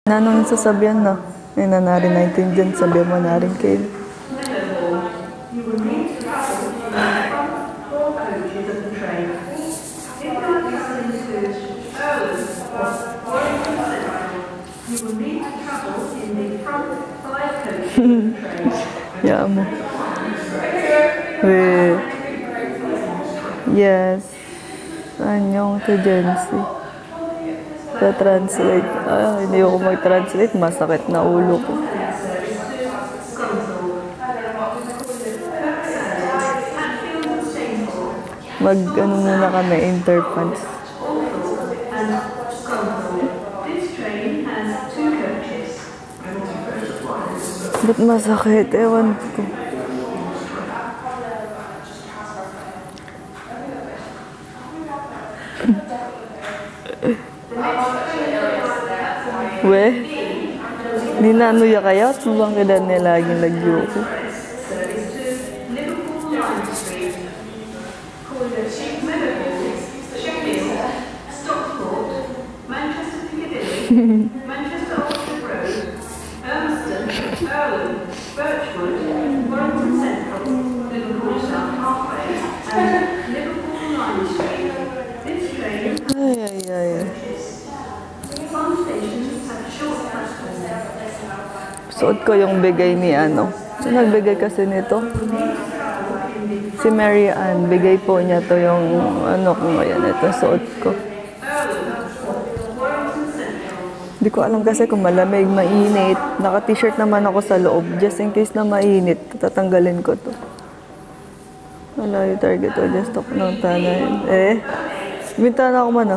Nanong sasabihan na? May nanari natin dyan, sabihan mo na rin kayo. Ya mo. Yes. Anyong to Jency. Translate. Hindi ako mag-translate. Masakit na ulo ko. Mag-ano muna kami, interpants. Ba't masakit? Ewan ko. Weh, di na ano ya kaya? Subang kedan nila laging lagyo ko. Ay. Suot ko yung bigay ni ano. So, nagbigay kasi nito. Si Mary Ann, bigay po niya to yung ano kung ayan, ito suot ko. Hindi ko alam kasi kung malamig, mainit. Naka-t-shirt naman ako sa loob. Just in case na mainit, tatanggalin ko to. Wala yung target o just talk ng tanay. Bintana ako man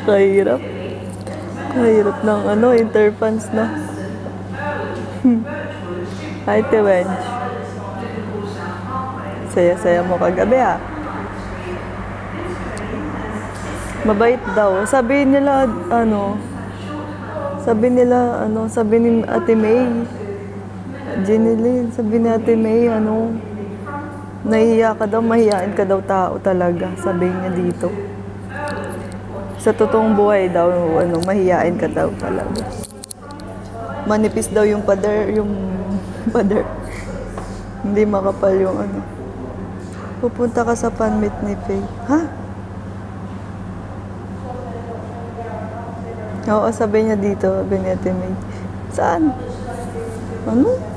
Kahirap. Kahirap ng ano, interpants na. Hi, Tewenj. Saya-saya mo kagabi Mabait daw. Sabi ni Ate May, Jeneline, sabi ni Ate May, nahihiya ka daw, mahihiyain ka daw tao talaga, sabi niya dito. Sa totoong buhay daw, mahihiyain ka daw talaga. Manipis daw yung pader. Hindi makapal yung Pupunta ka sa fan-meet ni Faye. Ha? Oo, sabi niya dito, sabi ni Ate May. Saan? Ano?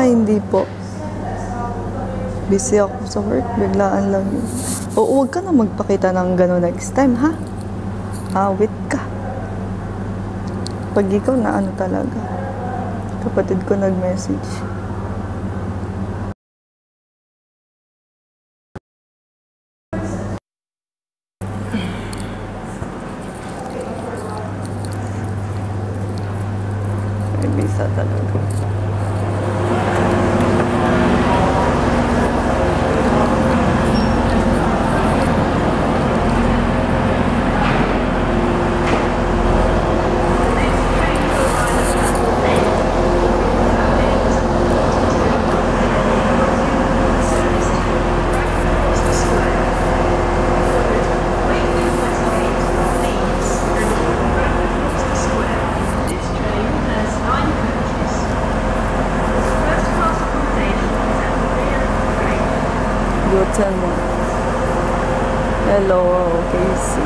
Hindi po. Busy ako sa work, biglaan lang yun. Oo, huwag ka na magpakita ng gano'n next time, ha? Awit ka. Pag ikaw na talaga. Kapatid ko nag-message. May bisa talaga. Hello, Casey.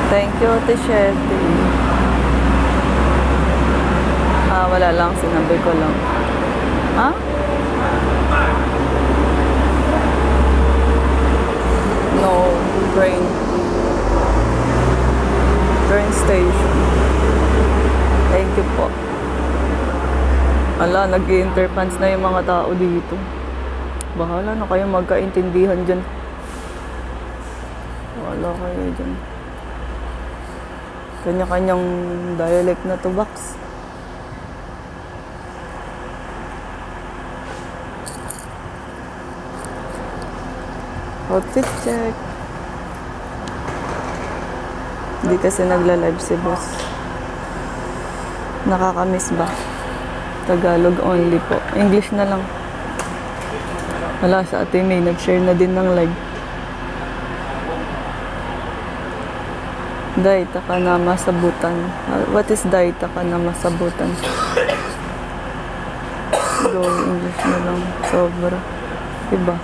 Thank you, Tisheti. Wala lang, sinabi ko lang. Ha? No, train station. Thank you po. Ala, nag-interpants na yung mga tao dito. Bahala na kayo magkaintindihan dyan. Wala kayo dyan. Kanya-kanyang dialect na to, Bax. Outfit check. Hindi kasi nagla-live si boss. Nakakamiss ba? Tagalog only po. English na lang. Wala sa Ate May. Nag-share na din ng live. Daita ka na masabutan. What is daita ka na masabutan? Go, English na lang. Sobra. Diba?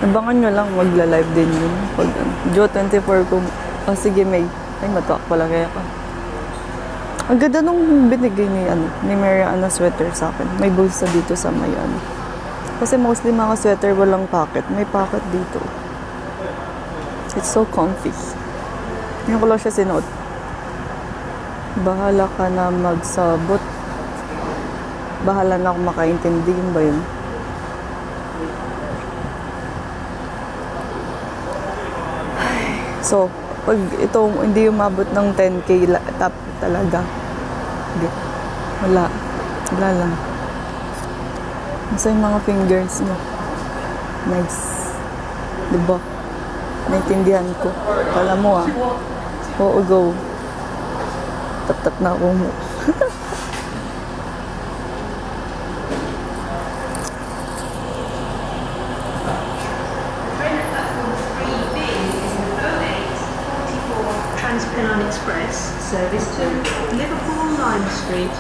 Abangan nyo lang, magla-live din yun. Pag, Joe 24 ko. Oh, sige, May. Ay, matuwak pala kaya ka. Ang ganda nung binigay ni Mary Ann na sweater sa akin. May bulsa dito sa may ano. Kasi mostly mga sweater walang pocket. May pocket dito. It's so comfy. Ngayon ko lang siya sinuot. Bahala ka na magsabot. Bahala na ako makaintindi. Yun ba yun? So, pag itong hindi umabot ng 10K top talaga. Hindi. Wala. Wala lang. Nasa yung mga fingers nyo. Nice. Diba? Naintindihan ko. Kala mo Oo, go. Tap-tap na ako mo. Transpennine Express service to Liverpool Lime Street,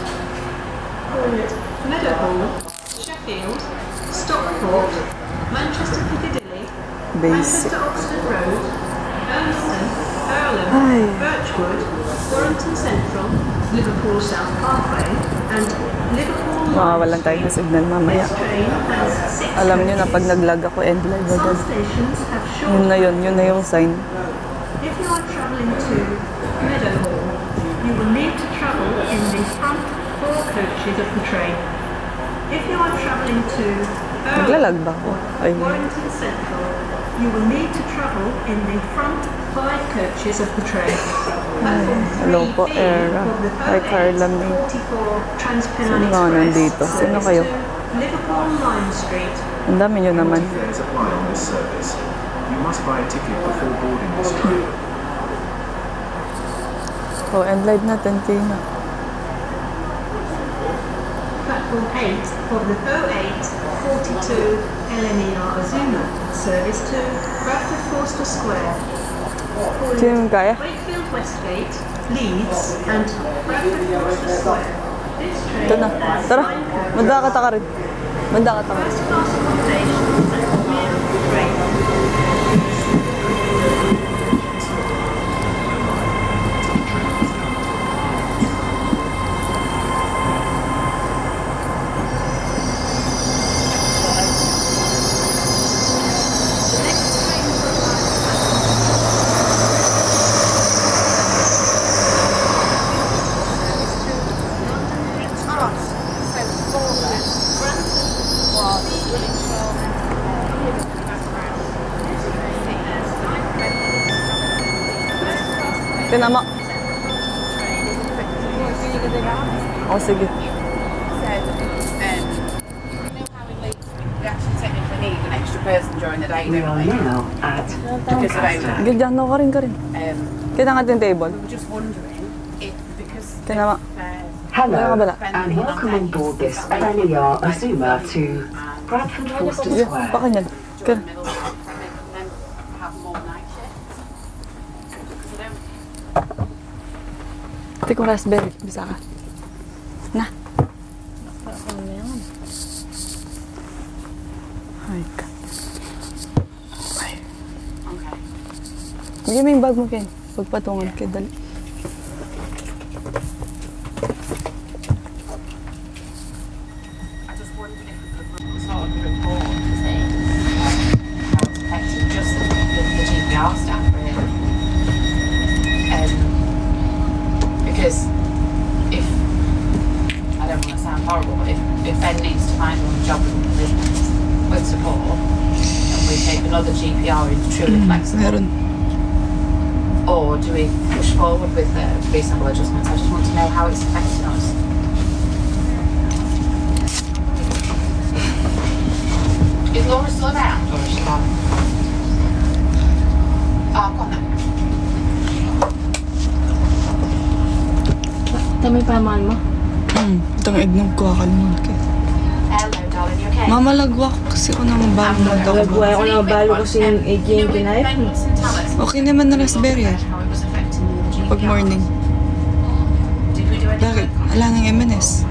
Meadowhall, Sheffield, Stockport, Manchester Piccadilly, Basic. Manchester Oxford Road, Urmston, Earlham, Birchwood, Warrington Central, Liverpool South Parkway, and Liverpool Lime Makawalan tayo ng signal mamaya. This train has 6 Alam nyo na pag nag-lag ako, end live Some agad. stations have short Yun na yung sign. If you are travelling to Meadowhall, you will need to travel in the front 4 coaches of the train. If you are travelling to Naglalag ba ako? Ay, Warrington Central, you will need to travel in the front 5 coaches of the train. Platform hello po, 3B Era. of the Hi, Carla May. 44 Transpennine Sino nga Express nandito? Sino service kayo? to Liverpool Lime Street. ang dami nyo naman. Fares apply on this service. You must buy a ticket before boarding this train. Oh, end live na, 10K na. Platform 8 of the 0842 LNER Azuma service to Bradford Forster Square. Sino yung kaya? Wakefield Westgate, Leeds, and Bradford Forster Square. This train Ito na. has Tara, 9 coaches. mandakata ka rin. Mandakata ka rin. First class accommodation at the rear of the train. Tinama. Oh, sige. You know how in Leeds we actually technically need an extra person during the day, We don't are we? now at Because of Doncaster. overlap. Gidyan na ka rin ka rin. Kita nga din table. We were just wondering if, because Tinama. Hello, Wala. and welcome on board this LNER Azuma to Bradford Forster Sige, Square. pakanyan. during Ka. the middle and then have more night shifts. Because I don't Ito kong raspberry. Bisa ka. Na. Ay, ka. Ay. okay. Bigyan mo yung bag mo, Ken. Pagpatungan ka, dali. I just wondered if we could sort of report to see how it's affected just the GPR staff really. Because if, I don't want to sound horrible, but if Ben needs to find another job with support and we take another GP GPR is truly flexible? Meron. Or do we push forward with the reasonable adjustments? I just want to know how it's affecting us. Is Laura still around or is she gone? Oh, go on then. Tama yung pamaan mo? Itong eggnog ko, akalimutan ko. Hello, darling, you okay? Mama, lagwak kasi ako naman bago daw. Nagbuhay ako ng balo kasi yung egg yung kinayat mo. Okay naman na raspberry ah. Pag morning. Bakit? Wala nang M&S.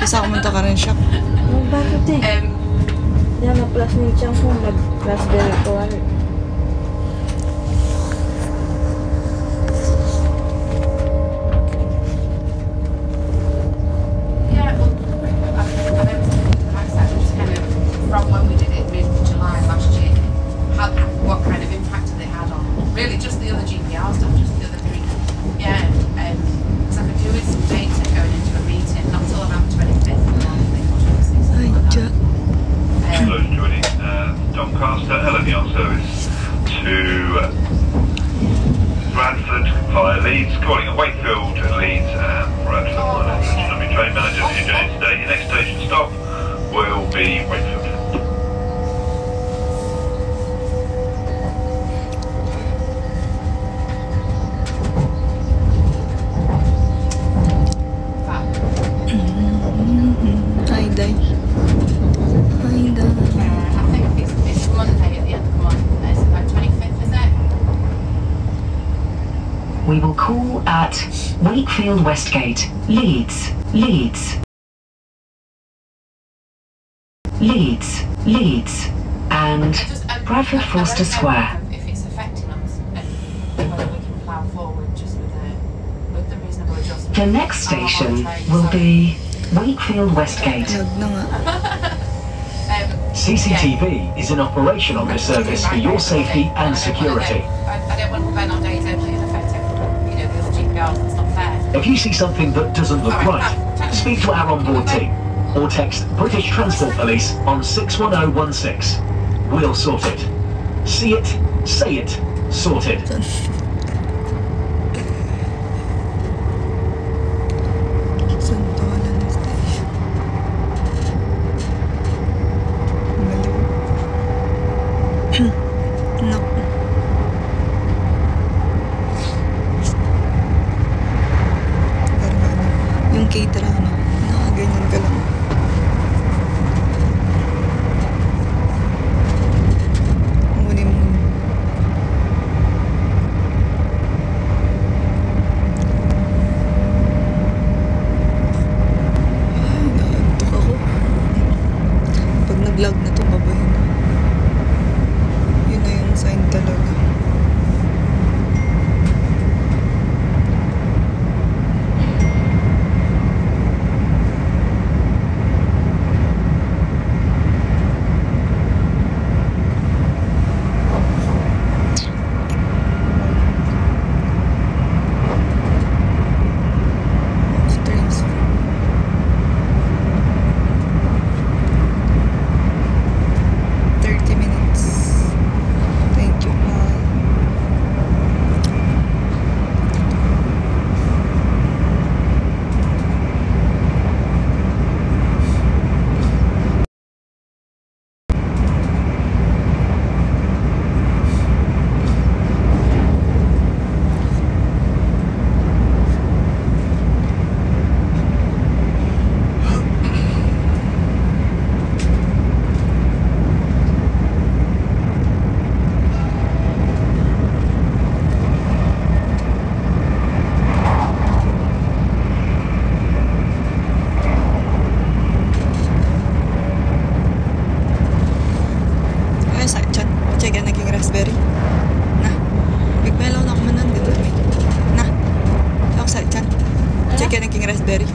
Kasi ako munta ka rin shop. Bakit eh? Yan, na-plus na yung chunk ko. Nag-raspberry ko. Yeah, well, I know like I said, just kind of from when we did it mid-July last year, what kind of impact have they had on really just the other GPR stuff, just the other three. Yeah, because I could do with some data going into a meeting, not till around 25th of the month, they push it to 6th. Ay, Jack. Hello, joining Doncaster LNER service to Bradford via Leeds, calling at Wakefield, Leeds and Bradford. I'm your train manager for your journey today. Your next station stop will be Wakefield. Hi, Day. Hi, Day. I think it's Monday at the end of the month. It's about 25th, is it? We will call at Wakefield Westgate, Leeds, Leeds. Leeds, Leeds, and Bradford Forster Square. If it's affecting us, and whether we can plough forward just with the reasonable adjustments. The next station will be Wakefield Westgate. Lag na nga. CCTV is in operation on this service for your safety and security. I don't want to burn on days only and affect everybody, the other GPRs, that's not fair. If you see something that doesn't look right, speak to our onboard team or text British Transport Police on 61016. We'll sort it. See it, say it, sorted. Santolan Station. Maliw. Naku. Pero ano, yung caterer ano, nakaganyan ka lang. Muni-muni. Ay, naantok ako. Pag nag-vlog na to, babay na. Yun na yung sign talaga. Off transfer. Minutes. Thank you, Paul. Ay, sa chat. Check yan naging raspberry. Na. Big mellow na ako manan, di ba? Na. Ako sa chat. Check yan naging raspberry.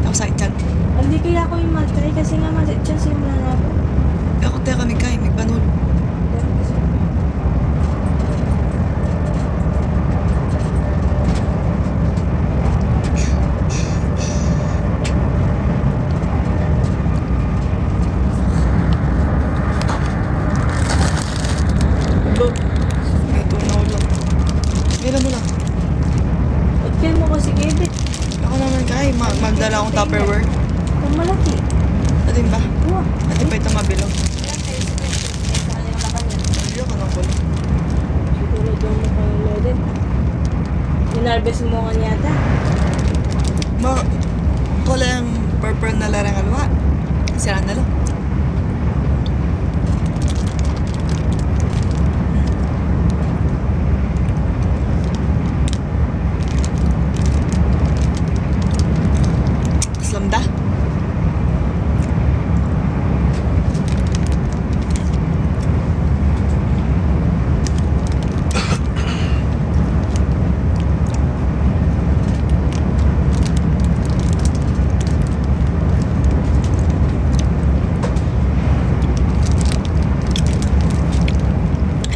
Ako sa chat. Hindi kaya ako yung mag-try kasi nga mag-try simula na ako. Ako tayo kami kay, may panul. Tupperware. Ang malaki. Atin ba? Wow. Atin pa ito mabilog. Yan kayo sa kanila lakan yan. Ayun ko ng kulo. Siguro doon mo kayo loaded. Inarbes mo nga yata. Wala yung purple na larang alwa. Sira na lang. Islam dah.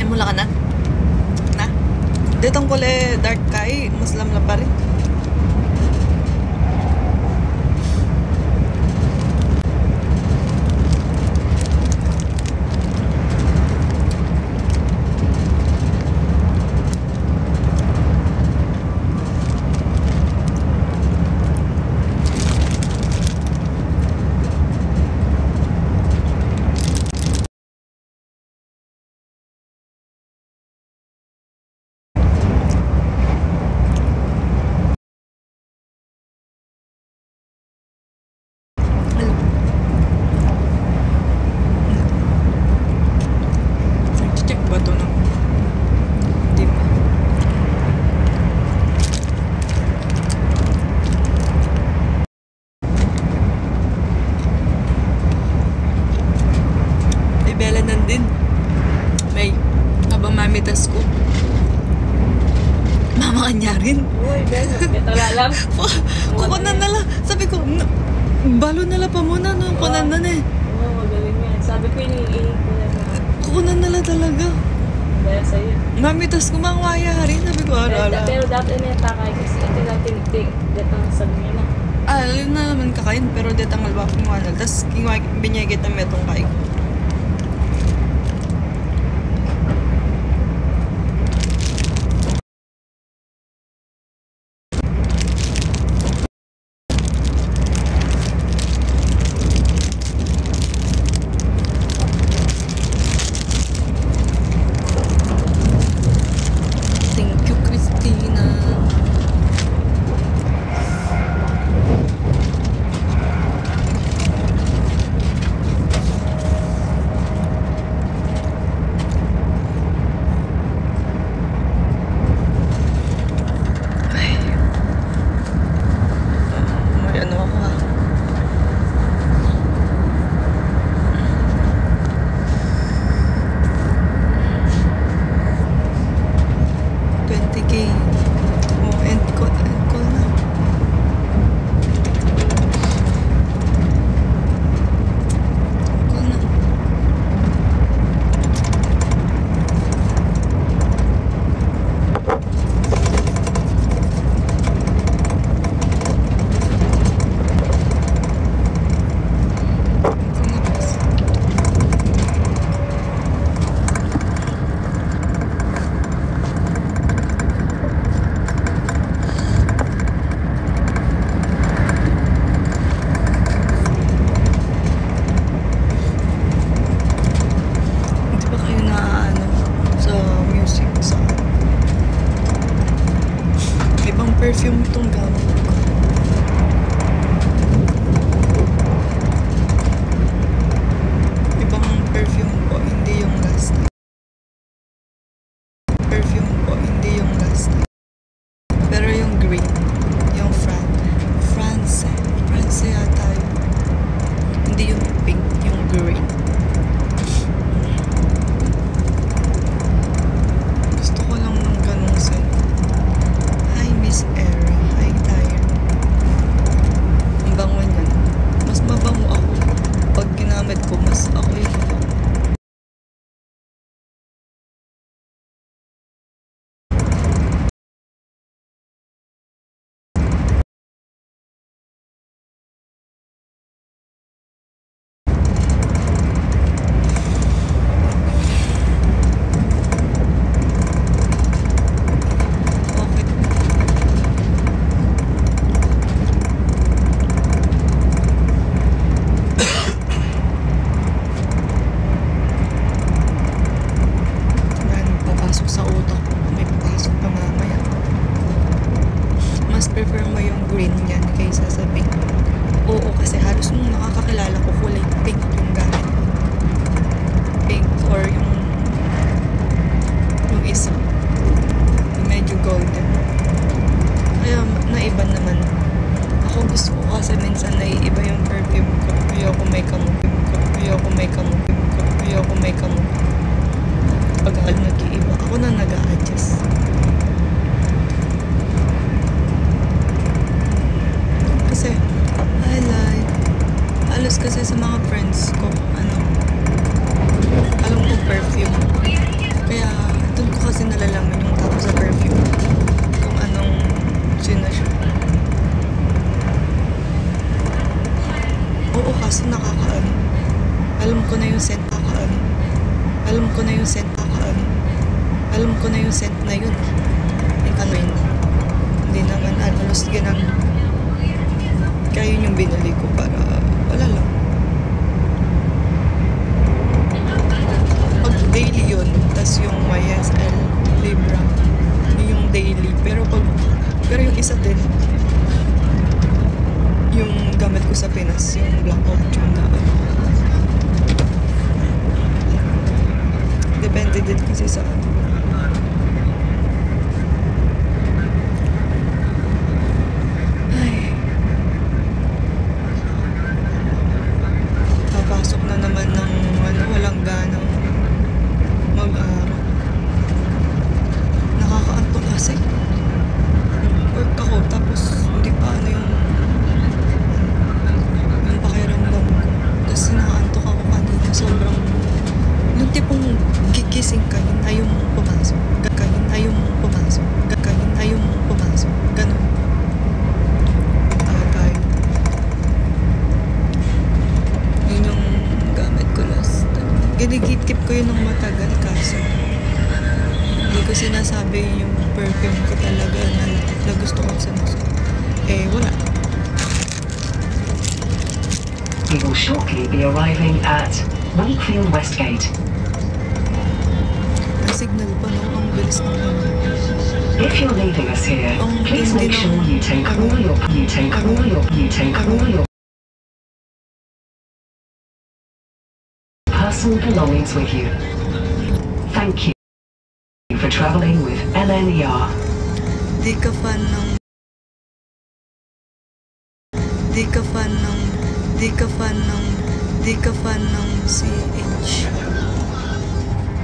Mula ka na? Na? Ditong kulay dark kay, Muslim lang pa rin. Check ba ito na? Di ba? Ibela nandin. May habang mamitas ko. Mama kanya rin. Uy, Ben. Ito lang. Kukunan na lang. Sabi ko, balo na lang pa muna. No? Kunan na eh. Oo, magaling yan. Sabi ko iniinig ko na na. Kukunan na lang talaga. Dahil sa'yo. Mamitas ko mga waya rin. Sabi ko, ara-ara. Pero dati na yung takay kasi ito lang tinitig. Dito ang sabi niya na. Alam na naman kakain, pero di tangal ba kung ano. Tapos binyagit ang metong kain. Thank you, Christina. green yan kaysa sa pink. Oo, kasi halos nung nakakakilala ko kulay pink yung gamit. Pink or yung isa. Yung medyo golden. Kaya naiba naman. Ako gusto ko kasi minsan naiiba yung perfume ko. Ayoko may kamukha. Ayoko may kamukha. Ayoko may kamukha. Pag nag-iiba, ako na nag-a-adjust. Kasi, halos kasi sa mga friends ko, alam ko perfume. Kaya, doon ko kasi nalalaman yung tao sa perfume. Kung anong sino siya. Oo, kaso nakakaano. Alam ko na yung scent kakaano. Alam ko na yung scent kakaano. Alam ko na yung scent na yun. Yung ano yun. Hindi naman, halos ganang. Kaya yun yung binili ko para wala lang. Pag daily yun, tas yung YSL Libra, yun yung daily. Pero yung isa din, yung gamit ko sa Pinas, yung Black Oak, yung na depende din kasi sa papasok na naman ng walang ganang mag-aaral. Nakakaantok kasi work ako tapos hindi pa yung pakiramdam ko. Kasi nakaantok ako kanina, sobrang yung tipong gigising ka, ayaw mong pumasok. Gagawin, ayaw mong pumasok. Gagawin, ayaw mong pumasok. Ganon. Tayo. Yun yung gamit ko last time. Ginigitip ko yun ng matagal kaso hindi ko sinasabi yung perfume ko talaga na gusto kong sinusunod. Wala. We will shortly be arriving at Wakefield Westgate. Signal pa, no? Ang bilis ng ano. If you're leaving us here, please make sure you take all your personal belongings with you. Thank you for traveling with LNER. Di ka fan ng CH.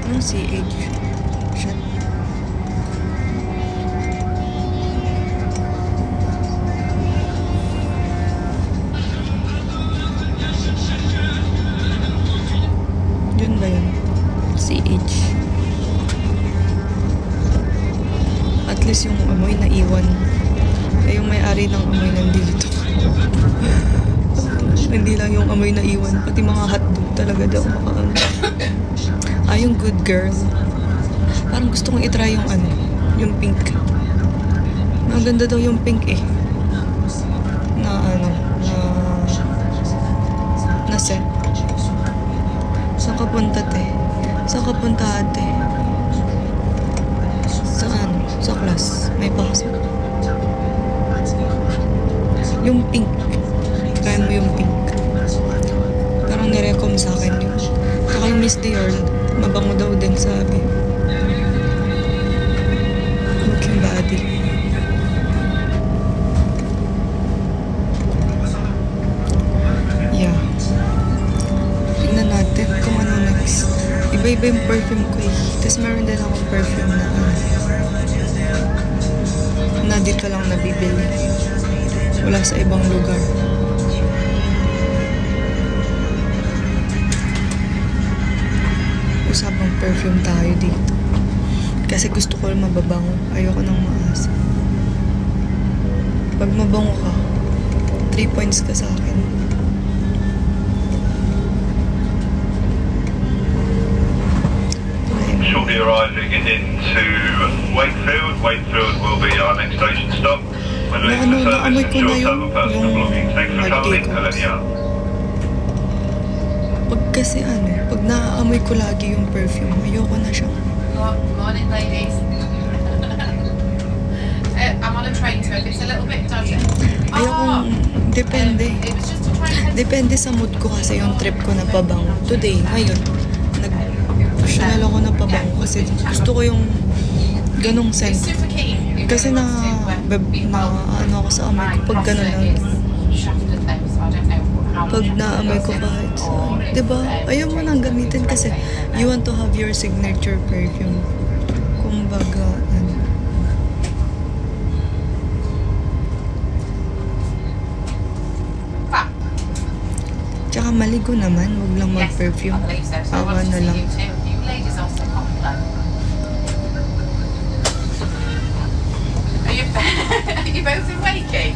Anong CH? Shit. Yun ba yun? CH. At least yung amoy na iwan. Yung may-ari ng amoy nandito. Hindi lang yung amoy na iwan, pati mga hotdog talaga daw makaano. Yung good girl. Parang gusto kong itry yung yung pink. Maganda daw yung pink na set. Saan ka punta, te? Saan ka punta, ate? Sa class. May pasok. Yung pink. Try mo yung pink. Parang nirecom sa akin yun. Saka yung Miss Dior, mabango daw din sabi. Looking body. Yeah. Tignan natin kung ano next. Iba-iba yung perfume ko Tapos meron din akong perfume na dito lang nabibili. Wala sa ibang lugar. Usapang perfume tayo dito. Kasi gusto ko mababango. Ayoko nang maasa. Pag mabango ka, 3 points ka sa akin. Shortly arriving into Wakefield. Wakefield will be our next station stop. When leaving the service, ensure travel personal belongings. Thanks for travelling, LNER. Pag kasi pag naaamoy ko lagi yung perfume, ayoko na siya. Morning, ladies. I'm on a train, so if it's a little bit dodgy, kung depende. It was just to try and Depende sa mood ko kasi yung trip ko na pabango. Today, ngayon, nag-push ako na pabango kasi gusto ko yung ganong scent. super keen. Kasi na ano ako sa amoy ko pag gano'n lang. Shafted them, so I don't know how Pag naamoy ko kahit sa... Diba? Ayaw mo nang gamitin kasi you want to have your signature perfume. Kumbaga, ano. Tsaka maligo naman, wag lang mag-perfume. I believe so. So I Awa want to na see lang. you too. You ladies are so popular. Are you, are you both in Wakey?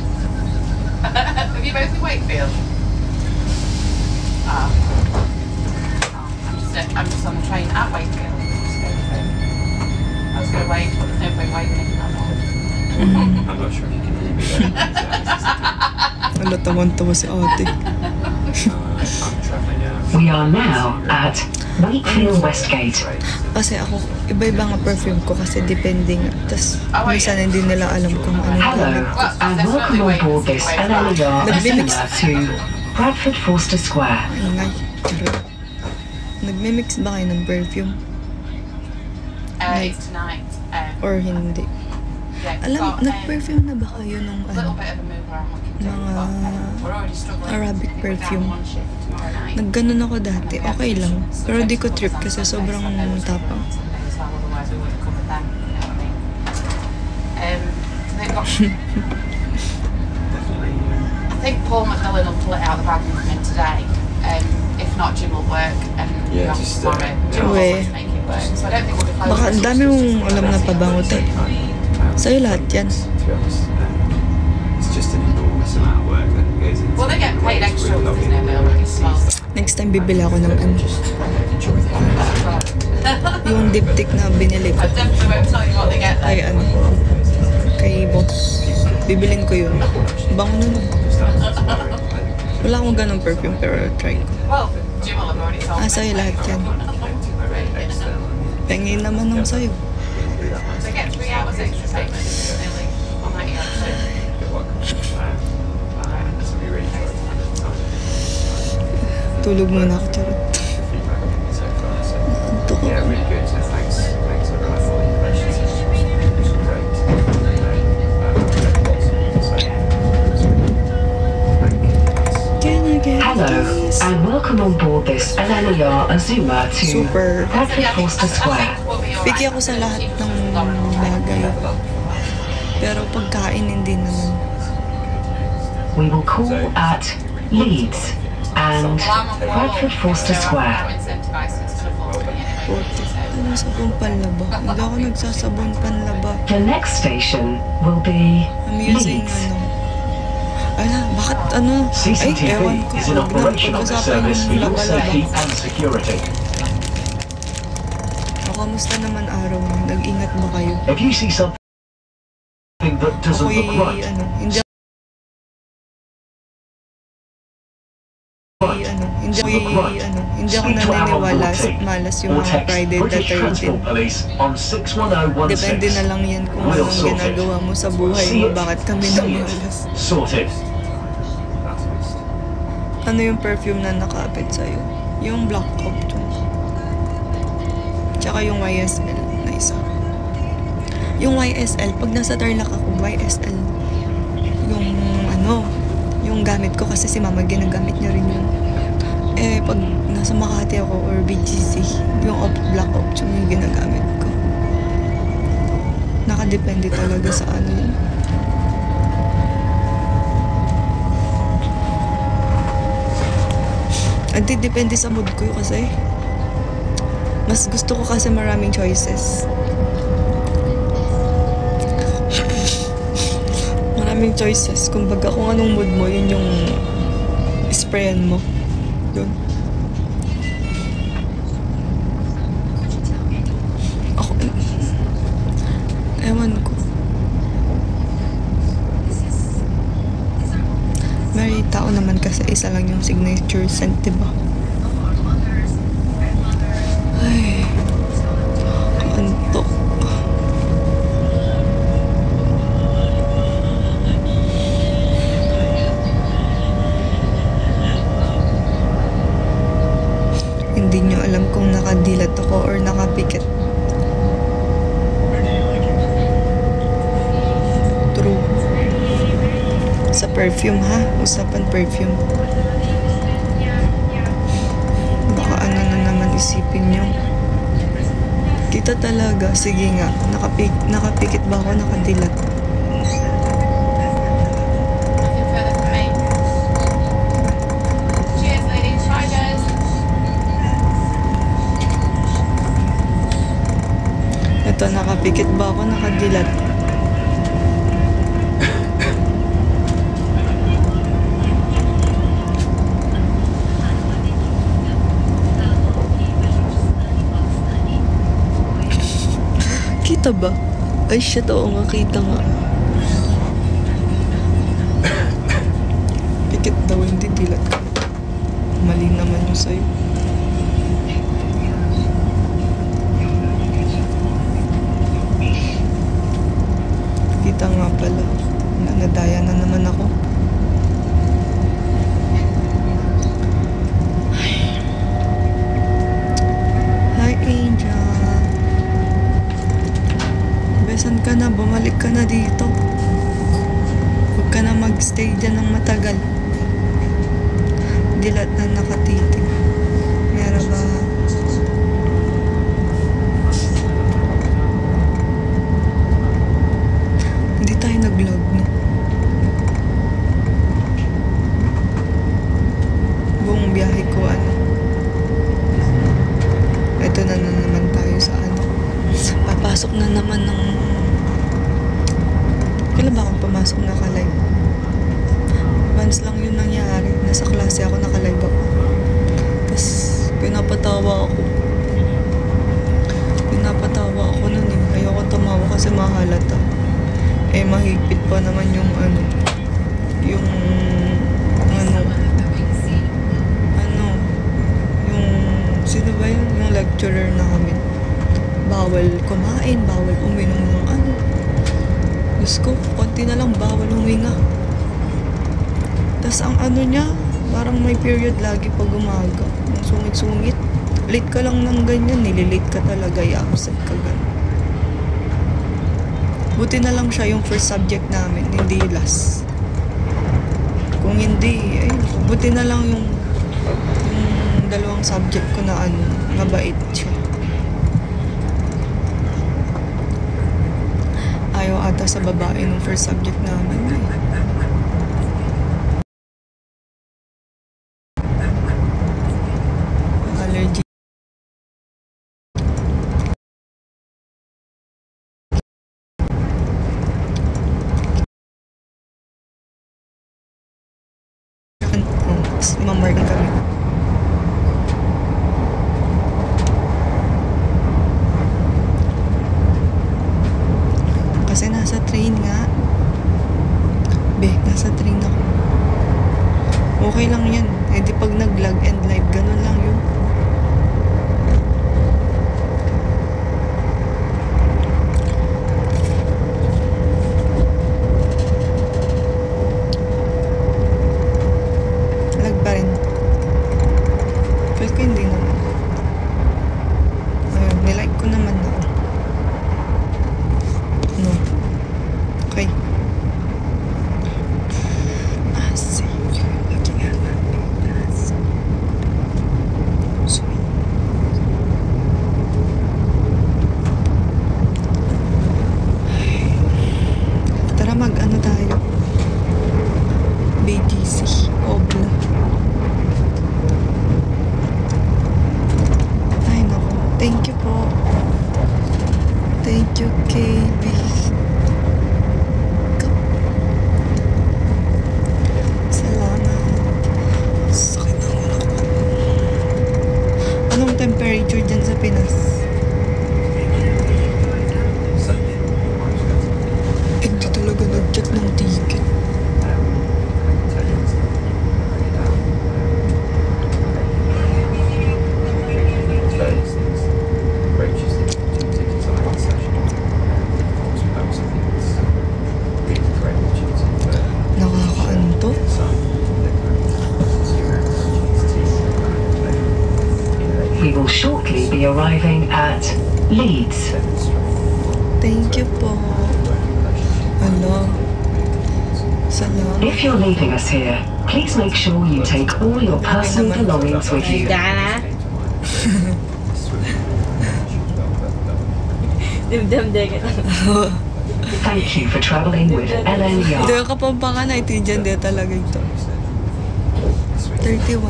Have you both in Wakefield? Ah. I'm just on the train at Wakefield. I was going to wait, but there's no point waiting. I'm not sure if you can hear me there. Wala, tawan-tawa si ate. I'm travelling out. We are now at Wakefield Westgate. Kasi ako, iba-iba nga perfume ko kasi depending. Tapos, minsan hindi nila alam kung anong Hello, gamit ko. and welcome on board this LLER Azuma to Bradford Forster Square. Ingay. Charot. Nagmimix ba kayo ng perfume? It's tonight. Or hindi? Yeah, Alam, nag-perfume na ba kayo nung a little ano? bit of a move where I'm looking to. Mga We're already struggling. Arabic We're down perfume. one shift tomorrow night. Nagganon ako dati, okay lang. Pero di ko trip kasi sobrang tapang. Otherwise we would have covered them, you know what I mean? They've got, I think Paul McMillan will pull it out of the bag and come in today. If not, Jim will work and Yeah, not just, tomorrow. Jim will Uwe. always make it work. So I don't think we'll be closed. Baka ang dami mong alam na pabango tayo. Sa'yo lahat yan. To be honest, it's just an enormous amount of work that goes into Well, they get paid it. extra because there's no bill when it's small. Next time bibili ako ng ano, Enjoy the process. yung diptyque na binili ko. I definitely won't tell you what they get Kay there. ano, kay boss. Bibilin ko yun. Bango na nun. Wala akong ganong perfume pero try ko. Well, Jim will have already told me. Sa'yo lahat yan. Pengin naman ng sa'yo. They get 3 hours extra payment nearly on that year. Tulog muna ako, charot. Anto ko. Yeah, really good. So thanks everyone for the questions. It's great. Can I get Hello, this? and welcome on board this LLER Azuma to Super. Bradford Forster Square. Piki ako sa lahat ng bagay. Pero pagkain, hindi naman. We will call at Leeds and Bradford Forster Square. Ano sabon panlaba? Hindi ako nagsasabon panlaba. The next station will be I'm using Leeds. ano. Ala, bakit ano? Ay, CCTV ewan ko. is in Huwag lang operation on this pag-usapan service for yung your safety laba-laba. and security. O, kamusta naman araw mo? Nag-ingat ba kayo? If you see something that doesn't Ako'y, look right, ano, hindi ako speak to our naniniwala onboard sa team malas yung or mga text Friday the British Transport 13th. Police on Depende na 61016. lang yan kung We'll anong sort it. ginagawa mo sa buhay See mo. it, Bakit kami say it, namalas? sorted. Ano yung perfume na nakaapit sa'yo? Yung Black Hawk. Tsaka yung YSL na isa. Yung YSL, pag nasa Tarlac ako, YSL. Yung ano, yung gamit ko kasi si mama ginagamit niya rin yun. Eh, pag nasa Makati ako or BGC, yung Black Option yung ginagamit ko. Nakadepende talaga sa ano yun. Depende sa mood ko kasi. Mas gusto ko kasi maraming choices. Maraming choices. Kumbaga kung anong mood mo, yun yung sprayan mo. Yun. Ako, ewan ko. May tao naman kasi isa lang yung signature scent, diba? Ay, antok. Sa perfume ha, usapan perfume. Baka ano na naman isipin nyo. Kita talaga, sige nga, nakapikit ba ako, nakadilat? Nothing further from me. Cheers, ladies. Bye, guys. Ito, nakapikit ba ako, nakadilat? Kita ba? Ay, shit, oo nga, kita nga. Pikit daw, hindi dilat. Mali naman yung sa'yo. Kita nga pala. Nadaya na naman ako. Hi, Angel. Besan ka na, bumalik ka na dito. Huwag ka na magstay dyan ng matagal. Dilat na nakatitig. Meron ba? Hindi tayo nag-vlog, no? Buong biyahe ko, ano? Ito na naman tayo sa ano. Papasok na naman ng... Kailan ba akong pumasok naka-live? Once lang yun nangyari. Nasa klase ako, naka-live ako. Tapos, pinapatawa ako. Pinapatawa ako nun eh. Ayoko tumawa kasi mahalata. Eh, mahigpit pa naman yung ano. Yung... Yung... Sino ba yun? Yung lecturer namin. Bawal kumain, bawal uminom ng ano. Diyos ko, konti na lang bawal huminga. Tas ang ano niya, parang may period lagi pag umaga. Ang sungit-sungit. Late ka lang ng ganyan, nililate ka talaga, i-absent ka ganun. Buti na lang siya yung first subject namin, hindi last. Kung hindi, ay, buti na lang yung dalawang subject ko na ano, mabait siya. Ayaw ata sa babae nung first subject namin. Allergy. Mamark kami. Kasi nasa train nga. Nasa train ako. Okay lang yan. Eh di pag nag-log and live, ganun lang yun. Lag pa rin. Feel ko hindi naman. Ayun, nilike ko naman ako. No. Okay. Tara mag-ano tayo? BGC. Obla. Ay naku. Thank you po. Thank you, KB. Sakit ang ulo ko. Anong temperature dyan sa Pinas? Hindi talaga nag-check ng ticket. Nakakaanto? We will shortly be arriving at Leeds. Thank you po. Hello. Salamat. If you're leaving us here, please make sure you take all your personal belongings with you. Dana. Dimdam kita. Thank you for traveling with LLER. Hindi ka pa pa nga naitijan din talaga ito. 31.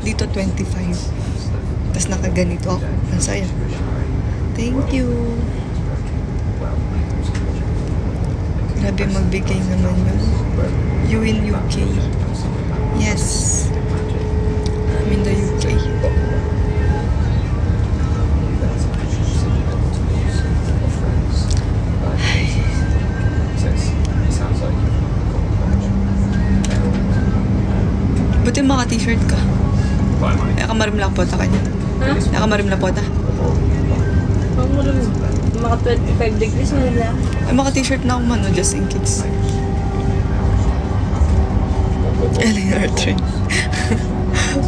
Dito 25. Tapos nakaganito ako. Ang saya. Thank you. Grabe magbigay naman yun. You in UK. Yes. I'm in the UK. Buti maka-t-shirt ka. Nakamarim lang po ta kanya. Ha? Nakamarim lang po ta. Ang mo rin. Mga 25 degrees na nila. Ay, maka-t-shirt na ako man, no, just in case. LAR train.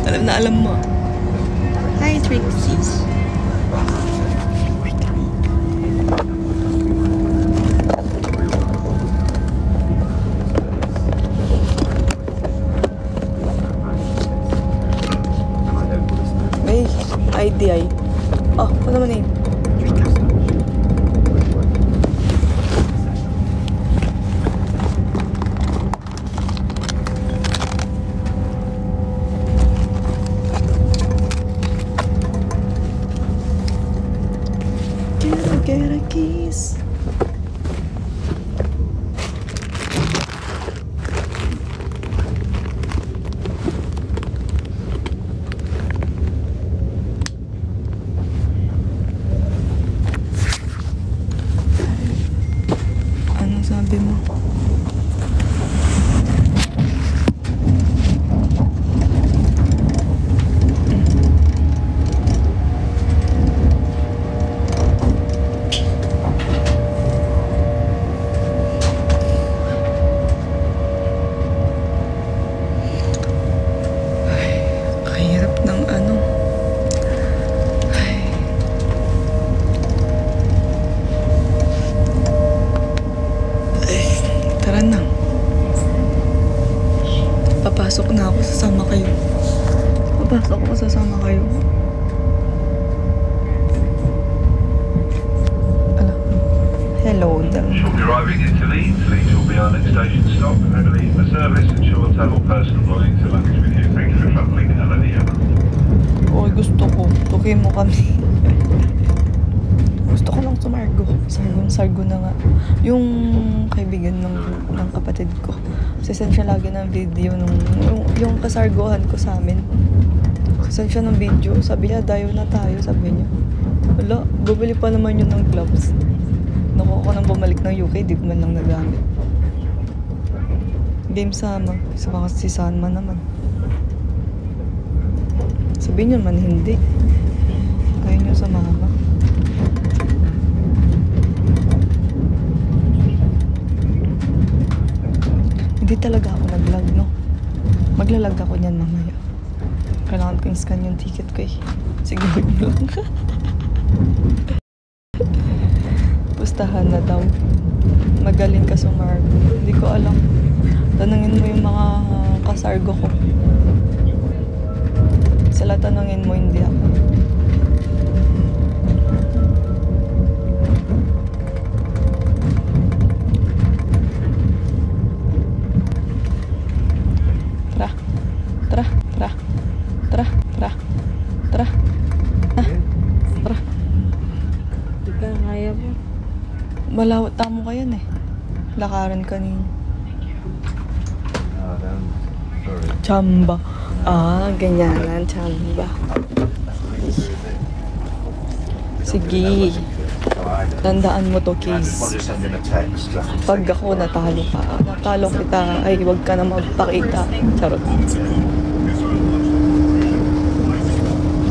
Alam na alam mo. Hi, Trixie. May ID ay. Oh, ano naman eh. Get a kiss. Ano sabi mo? Kahirap ng ano. Ay. Ay, tara na. Papasok na ako, sasama kayo. Papasok ako, sasama kayo. Ano? Hello, Dan. You'll be arriving into Leeds. Leeds will be our next station stop. Remember, leave the service, ensure travel personal belongings and luggage with you. Thank you for travelling in LLER. Oy, gusto ko. Tukin mo kami. Gusto ko lang sumargo. Sargo na nga. Yung kaibigan ng kapatid ko. Sisend siya lagi ng video yung kasargohan ko sa amin. Sisend siya ng video. Sabi niya, dayo na tayo. Sabi niya. Wala, bumili pa naman yun ng gloves. Nakuha ko nang bumalik ng UK, di ko man lang nagamit. Game sama. Si Sanma naman. Sabihin niyo man hindi. Ayaw niyo sa mama. Hindi talaga ako nag-lag, no? Maglalag ako niyan mamaya. Kailangan ko scan yung ticket ko eh. Sige, wait mo lang. Pustahan na daw. Magaling ka sumargo. Hindi ko alam. Tanungin mo yung mga kasargo ko. Sila tanungin mo, hindi ako. Tara. Tara. Tara. Tara. Tara. Tara. Ah. Tara. Hindi ka kaya po. Malawat tamo ka yan eh. Lakaran kanina. Chamba. Ah, ganyanan. Chamba. Sige. Tandaan mo to, Case. Pag ako natalo kita, ay huwag ka na magpakita. Charot.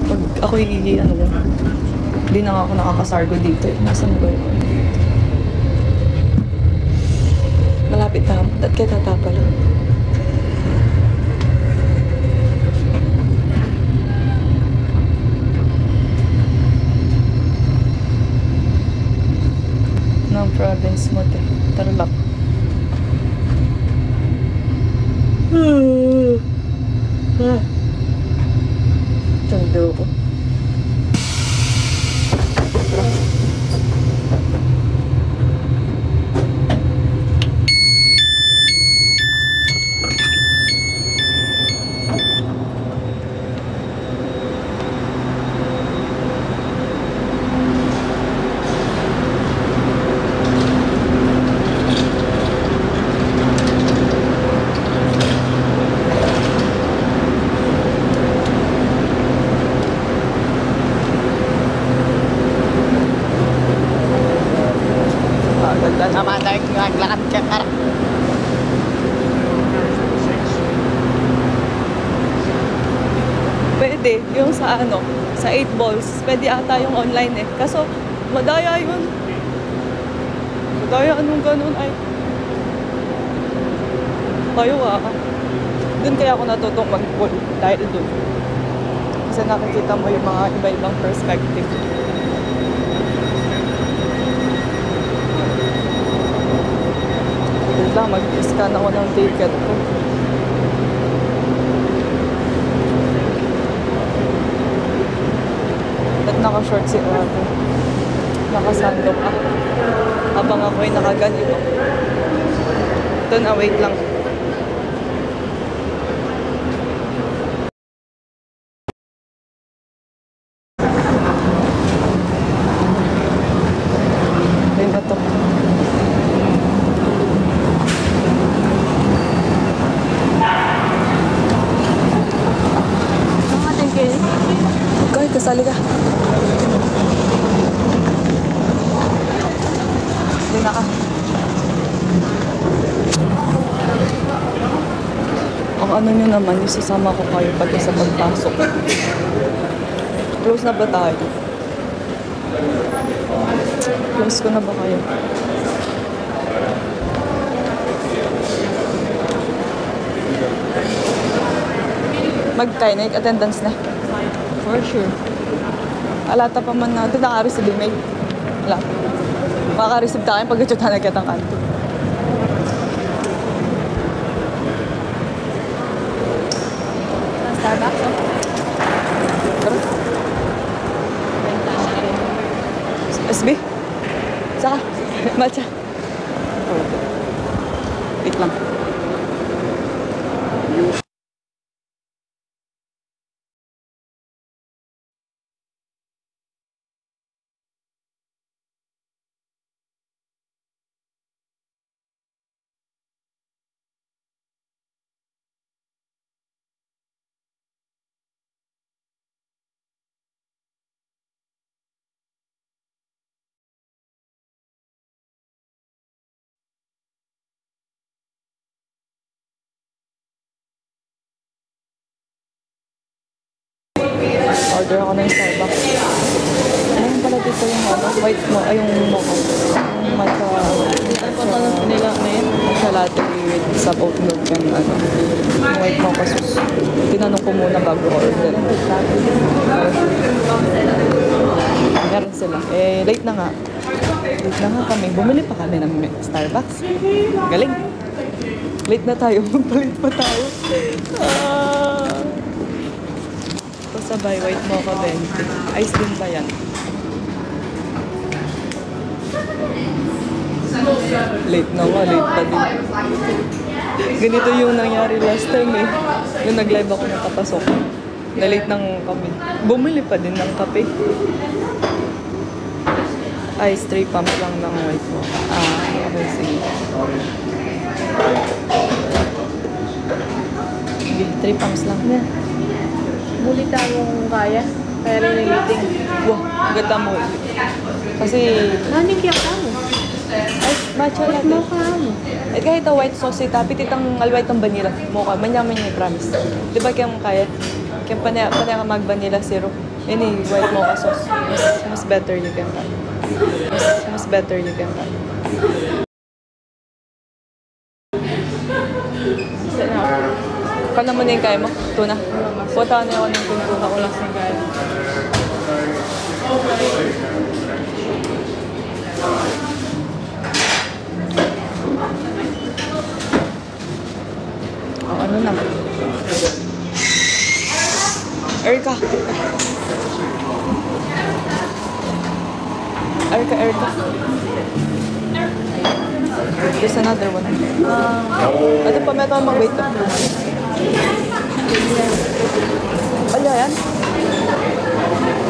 Pag ako hindi na ako nakakasargo dito. Nasaan ba yun? Malapit na. At kaya tatapa lang. Ng province mo, te. Tarlac. Tanda ko. Pwede, yung sa sa 8 balls, pwede ata yung online eh. Kaso, madaya yun. Madaya anong ganun ay. Tayo Doon kaya ako natutong mag-ball dahil doon. Kasi nakikita mo yung mga iba-ibang perspective. Wait lang, mag-scan ako ng ticket ko. Ba't naka-short si ate? Nakasandok ako. Habang ako'y nakaganito. Ito na, wait lang. Ay, bato. Kaya kasali ka. Hindi na ka. Ang ano nyo naman, yung sasama ko kayo pati sa pagpasok. Close na ba tayo? Close ko na ba kayo? Mag-kinetic attendance na. For sure. Alata pa man natin, naka-receive email. Wala. Makaka-receive tayo pag-itsota na kitang kanto. Starbucks, oh. Tara. SB? Saka? Matcha? Wait lang. Order ako ng Starbucks. Ayun pala dito yung white mo, ay yung mocha. Yung matcha. Ano pa nila na yun? Matcha latte with sa oat milk and yung white mocha sauce. Tinanong ko muna bago order. Meron sila. Eh, late na nga. Late na nga kami. Bumili pa kami ng Starbucks. Galing. Late na tayo. Magpalit pa tayo. Sabay, white mocha 20. Ice din ba yan? Late na nga, late pa din. Ganito yung nangyari last time eh. Yung nag-live ako ng kapasok. Na-late ng kami. Bumili pa din ng kape. Ice 3 pump lang ng white mocha. Okay, sige. Sige, 3 pumps lang. Yeah. Bulit akong kaya. Kaya rin yung meeting. Wah, ganda mo. Kasi... Naning kiyak ka mo? Ay, matcha latte. Mocha mo? Eh, kahit ang white sauce, tapit itang alway itong vanilla. Mocha, manyaman niya, promise. Di ba kaya kaya? Kaya panaya ka mag-vanilla syrup. Any white mocha sauce. Mas better you can buy. Mas better you can buy. Kala mo na yung kaya mo? Tuna? Puta na ako ng tuna ko lang sa kaya. Erka. Erka. There's another one. Ito pa, may ito mag-wait. Ala, yan.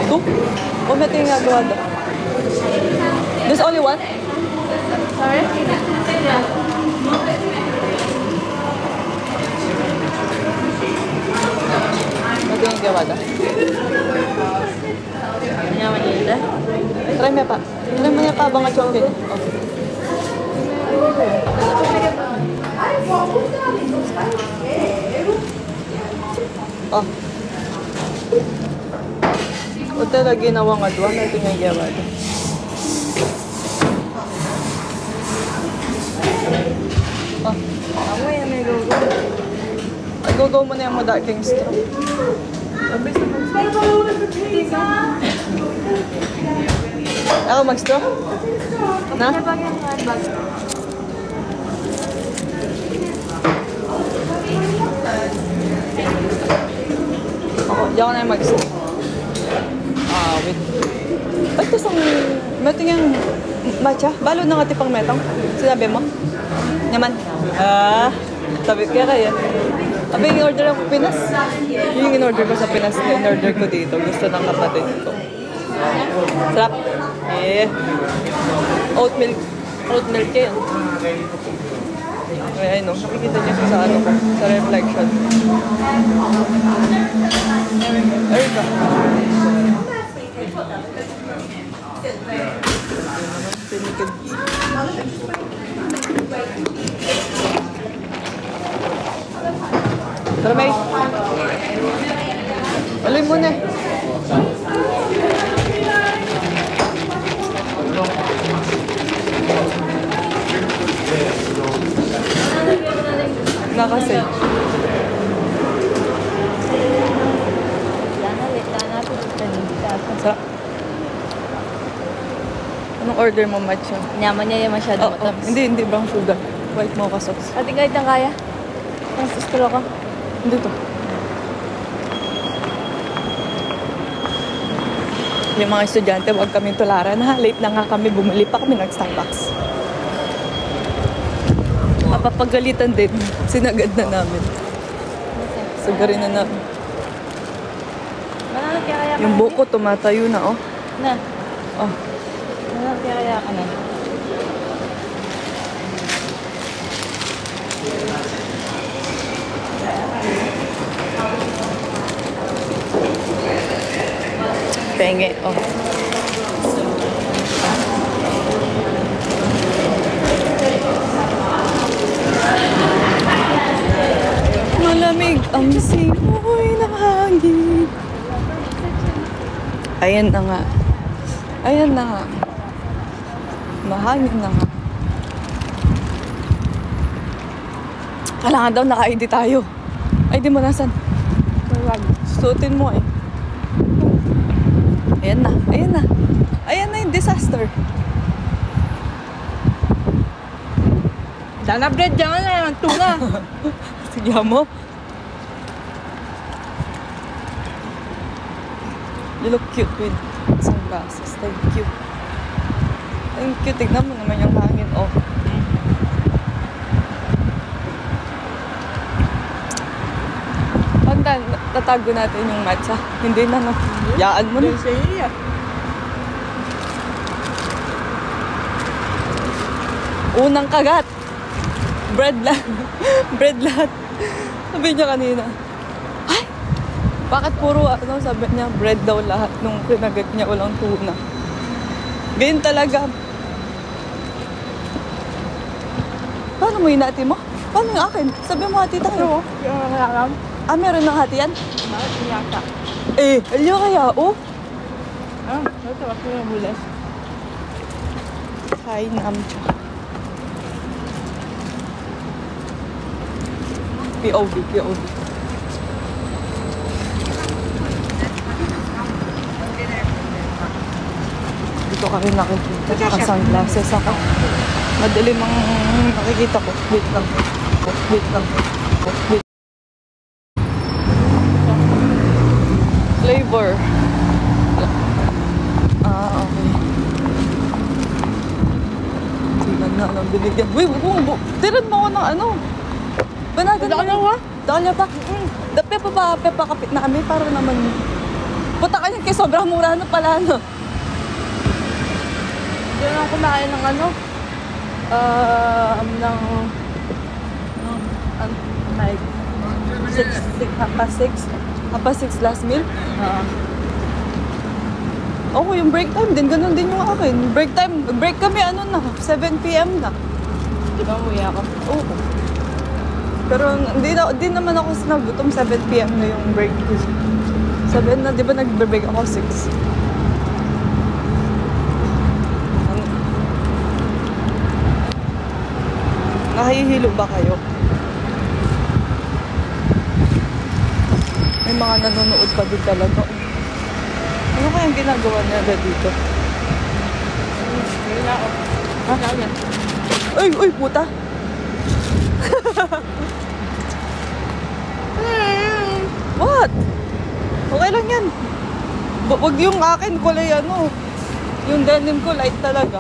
Ito? O, may ito yung nagawa doon. There's only one? Sorry? Yeah. May ito yung nagawa doon. Nyaman nila. Try mo pa. Try mo niya pa bang chocolate. Okay. Oh. Ito na ginawa nga doon. Ito yung nagawa doon. Oh. Ako yan, may go-go. Go-go mo na yung mga darking straw. Ako mag-straw? Na? Ako, di ako na yung mag-straw. Wait. Ba't isang metong yung matcha? Balo na nga tipang metong? Sinabi mo? Yaman? Sabi kaya. Sabi yung in-order ako Pinas. Yung in-order ko sa Pinas na in-order ko dito. Gusto ng kapatid ko. Sarap. Oat milk. Oat milk yan. Ay, no. Nakikita niyo siya sa ano ko. Sa reflection. Erika. Tinikid. Tara, May. Alay mo na. Nakasay. Sarap. Anong order mo, matcha? Nyaman niya yung masyado matamis. Hindi brown sugar. White mocha sauce. Ate, kahit ang kaya. Ang straw ka. Hindi to. Yung mga estudyante, huwag kaming tularan. Late na nga kami, bumili pa kami ng Starbucks. Mapapagalitan din. Sinagad na namin. Sagarin na namin. Mananap kaya ka Yung buko tumatayo na, oh. na. Oh. Mananap kaya ka na. Penge, oh. Malamig ang simoy ng hangin. Ayan na nga. Ayan na nga. Mahangin na nga. Kailangan daw naka-ID tayo. ID mo nasan? Suotin mo eh. Ayan na. Ayan na. Ayan na yung disaster. Sana bread dyan na yung tuna. Sige mo. You look cute with sunglasses. Thank you. Thank you. Tignan mo naman yung hangin. Oh. Pag tatago natin yung matcha, hindi na no. Yaan mo na. Unang kagat. Bread lahat. Bread lahat. Sabi niya kanina. Ay! Bakit puro ano? Sabi niya, bread daw lahat nung kinagat niya walang tuna. Ganyan talaga. Paano mo hinati mo? Paano yung akin? Sabi mo hati tayo. Meron ng hati yan? Alyo kaya, oh? Ito ako yung bulas. Hi, Namcha. POV. Dito ka rin nakikita. Naka-sunglasses ako. Madilim ang nakikita ko. Wait lang. Flavor. Ah, okay. Tingnan na ang binigyan. Uy, tiran mo ako ng ano. Banagan mo. Dahil pa. Pepa kapit namin para naman. Puta ka niyan kay sobrang mura na pala, no? Hindi lang kumain ng ano. Like 6 last meal. Ako yung break time din, ganun din yung akin. Break kami ano na, 7 PM na. Di ba umuwi ako? Oo. Pero hindi naman ako nagutom, 7 PM na yung break. 7 na, di ba nag-break ako 6? Nakahihilo ba kayo? May mga nanonood pa din talaga. Ano kayang ginagawa nila dito? Wala ako. Ha? Uy, puta! What? Okay lang yan. Wag yung akin kulay ano. Yung denim ko light talaga.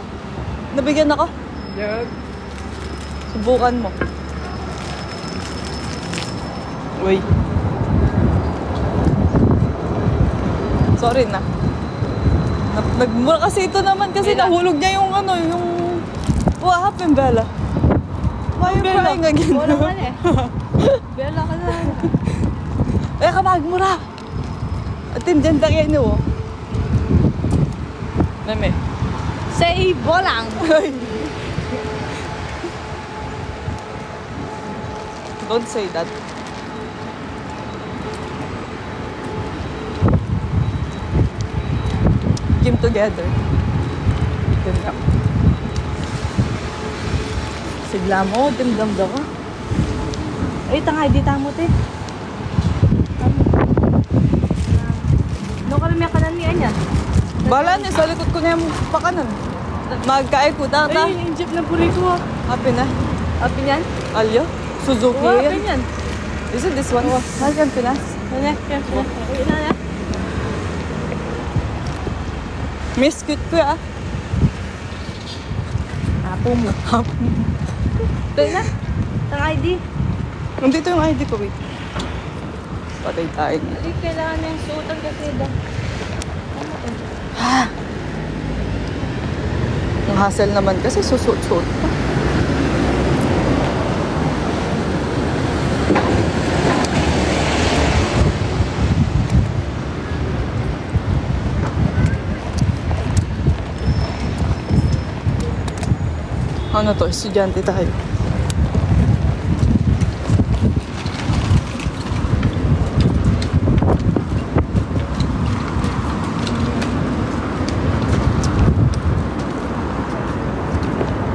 Nabigyan ako? Yep. Subukan mo. Uy. Sorry na. Nagmura kasi ito naman kasi nahulog niya yung ano, yung... What happened, Bella? Why you crying again? Wala ka na eh. Bella ka na. Kaya ka magmura. At dyan tayo niyo, oh. Meme. Say bolang. Don't say that. Came together. Ganyan. Sigla mo, dimdam daw ka. Ay, tangay, di tamo, te. No, kami may kanan niya niya. Bala niya, sa likod ko na yung pakanan. Magkaay ko, tata. Ay, yung jeep na puri ko. Happy na. Happy niyan? Alyo? Suzuki Oo, yan. happy niyan. Is it this one? Mahal yan, Pinas? Ano? Uy, na. Miss, cute ko ah. Apo mo. Ito na. Tang ID. Nandito yung ID ko, wait. Patay tayo. Hindi kailangan na yung suotan kasi daw. Ang hassle naman kasi susuot-suot pa. Ano to? Estudyante tayo.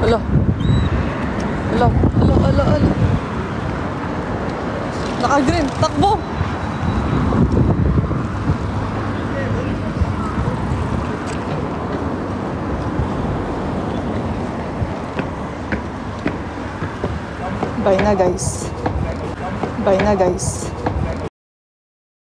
Ala. Naka-green. Takbo! Bye na guys.